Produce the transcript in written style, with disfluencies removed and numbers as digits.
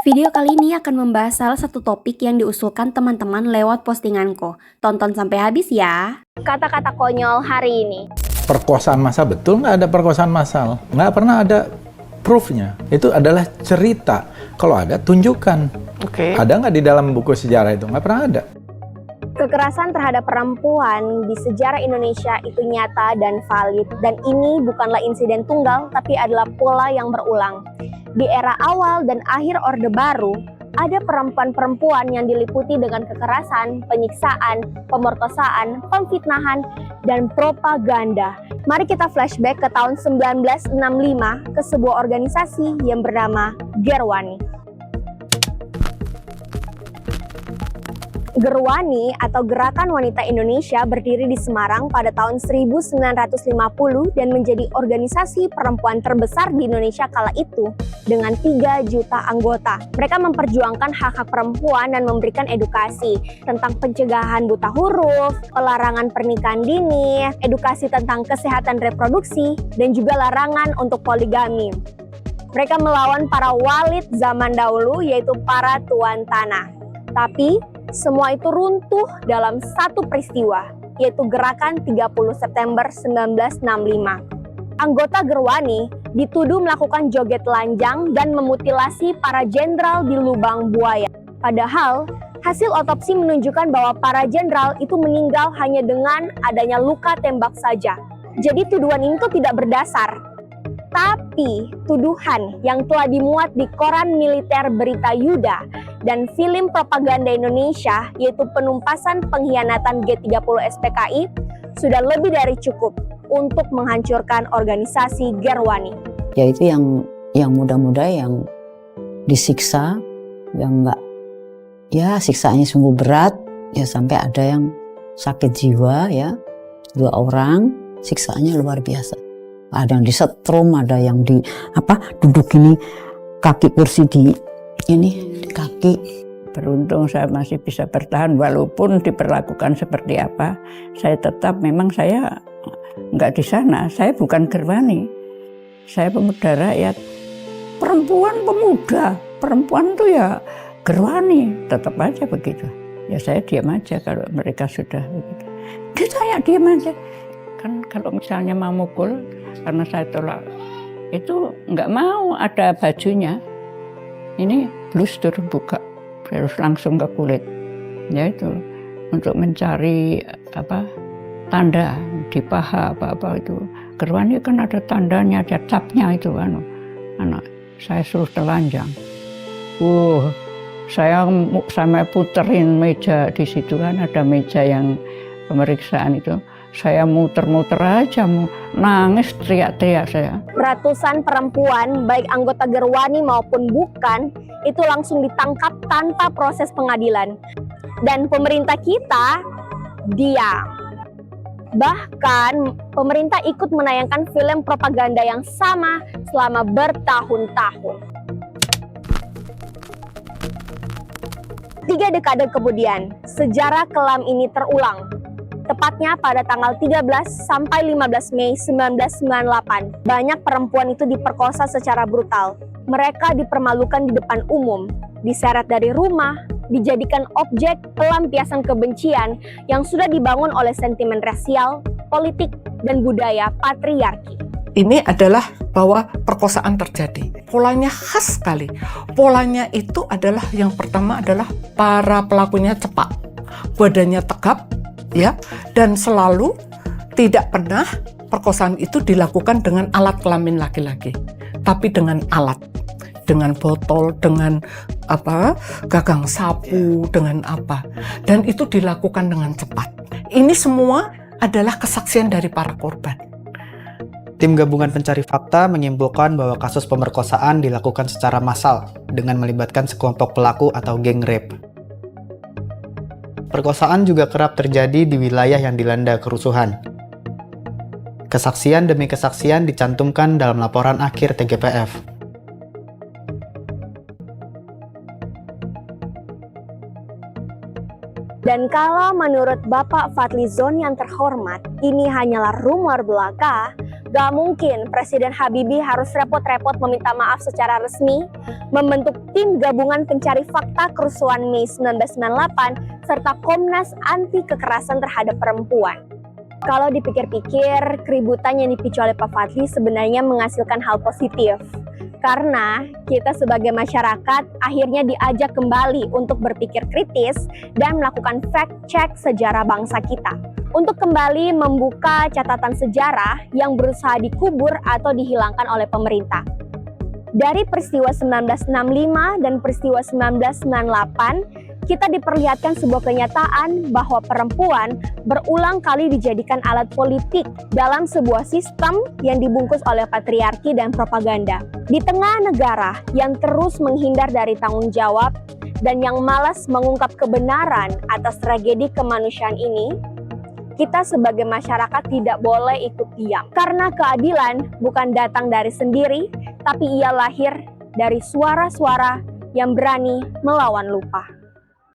Video kali ini akan membahas salah satu topik yang diusulkan teman-teman lewat postinganku. Tonton sampai habis ya. Kata-kata konyol hari ini. Perkosaan massal, betul nggak ada perkosaan massal? Nggak pernah ada proofnya. Itu adalah cerita. Kalau ada, tunjukkan. Oke. Ada nggak di dalam buku sejarah itu? Nggak pernah ada. Kekerasan terhadap perempuan di sejarah Indonesia itu nyata dan valid. Dan ini bukanlah insiden tunggal, tapi adalah pola yang berulang. Di era awal dan akhir Orde Baru, ada perempuan-perempuan yang diliputi dengan kekerasan, penyiksaan, pemerkosaan, pemfitnahan, dan propaganda. Mari kita flashback ke tahun 1965 ke sebuah organisasi yang bernama Gerwani. Gerwani atau Gerakan Wanita Indonesia berdiri di Semarang pada tahun 1950 dan menjadi organisasi perempuan terbesar di Indonesia kala itu dengan 3 juta anggota. Mereka memperjuangkan hak-hak perempuan dan memberikan edukasi tentang pencegahan buta huruf, pelarangan pernikahan dini, edukasi tentang kesehatan reproduksi, dan juga larangan untuk poligami. Mereka melawan para walid zaman dahulu, yaitu para tuan tanah. Tapi semua itu runtuh dalam satu peristiwa, yaitu Gerakan 30 September 1965. Anggota Gerwani dituduh melakukan joget telanjang dan memutilasi para jenderal di Lubang Buaya. Padahal, hasil otopsi menunjukkan bahwa para jenderal itu meninggal hanya dengan adanya luka tembak saja. Jadi tuduhan itu tidak berdasar. Tapi tuduhan yang telah dimuat di koran militer Berita Yuda dan film propaganda Indonesia, yaitu penumpasan pengkhianatan G30 SPKI, sudah lebih dari cukup untuk menghancurkan organisasi Gerwani. Yaitu yang muda-muda yang disiksa, yang enggak, ya siksaannya sungguh berat, ya sampai ada yang sakit jiwa, ya 2 orang, siksaannya luar biasa. Ada yang disetrum, ada yang duduk ini kaki kursi di kaki. Beruntung saya masih bisa bertahan walaupun diperlakukan seperti apa. Saya tetap, memang saya nggak di sana. Saya bukan Gerwani. Saya pemuda rakyat. Perempuan pemuda. Perempuan tuh ya Gerwani. Tetap aja begitu. Ya saya diam aja kalau mereka sudah begitu. Saya diam aja. Kan kalau misalnya mau mukul, karena saya tolak, itu nggak mau ada bajunya. Ini blustur buka, terus langsung ke kulit. Ya itu untuk mencari tanda di paha apa itu. Gerwani kan ada tandanya, ada capnya itu kan. Anak saya suruh telanjang. Saya sampai puterin meja di situ kan, ada meja yang pemeriksaan itu. Saya muter-muter aja, nangis teriak-teriak saya. Ratusan perempuan, baik anggota Gerwani maupun bukan, itu langsung ditangkap tanpa proses pengadilan. Dan pemerintah kita diam. Bahkan pemerintah ikut menayangkan film propaganda yang sama selama bertahun-tahun. 3 dekade kemudian, sejarah kelam ini terulang. Tepatnya pada tanggal 13 sampai 15 Mei 1998, banyak perempuan itu diperkosa secara brutal. Mereka dipermalukan di depan umum, diseret dari rumah, dijadikan objek pelampiasan kebencian yang sudah dibangun oleh sentimen rasial, politik, dan budaya patriarki. Ini adalah bahwa perkosaan terjadi. Polanya khas sekali. Polanya itu adalah, yang pertama adalah para pelakunya cepat, badannya tegap, ya, dan selalu tidak pernah perkosaan itu dilakukan dengan alat kelamin laki-laki, tapi dengan alat, dengan botol, dengan gagang sapu, dengan dan itu dilakukan dengan cepat. Ini semua adalah kesaksian dari para korban. Tim Gabungan Pencari Fakta menyimpulkan bahwa kasus pemerkosaan dilakukan secara massal dengan melibatkan sekelompok pelaku atau geng rape. Perkosaan juga kerap terjadi di wilayah yang dilanda kerusuhan. Kesaksian demi kesaksian dicantumkan dalam laporan akhir TGPF. Dan kalau menurut Bapak Fadlizon yang terhormat, ini hanyalah rumor belaka, Gak mungkin Presiden Habibie harus repot-repot meminta maaf secara resmi, membentuk tim gabungan pencari fakta kerusuhan Mei 1998, serta Komnas Anti Kekerasan Terhadap Perempuan. Kalau dipikir-pikir, keributan yang dipicu oleh Pak Fadli sebenarnya menghasilkan hal positif. Karena kita sebagai masyarakat akhirnya diajak kembali untuk berpikir kritis dan melakukan fact check sejarah bangsa kita. Untuk kembali membuka catatan sejarah yang berusaha dikubur atau dihilangkan oleh pemerintah. Dari peristiwa 1965 dan peristiwa 1998, kita diperlihatkan sebuah kenyataan bahwa perempuan berulang kali dijadikan alat politik dalam sebuah sistem yang dibungkus oleh patriarki dan propaganda. Di tengah negara yang terus menghindar dari tanggung jawab dan yang malas mengungkap kebenaran atas tragedi kemanusiaan ini, kita sebagai masyarakat tidak boleh ikut diam. Karena keadilan bukan datang dari sendiri, tapi ia lahir dari suara-suara yang berani melawan lupa.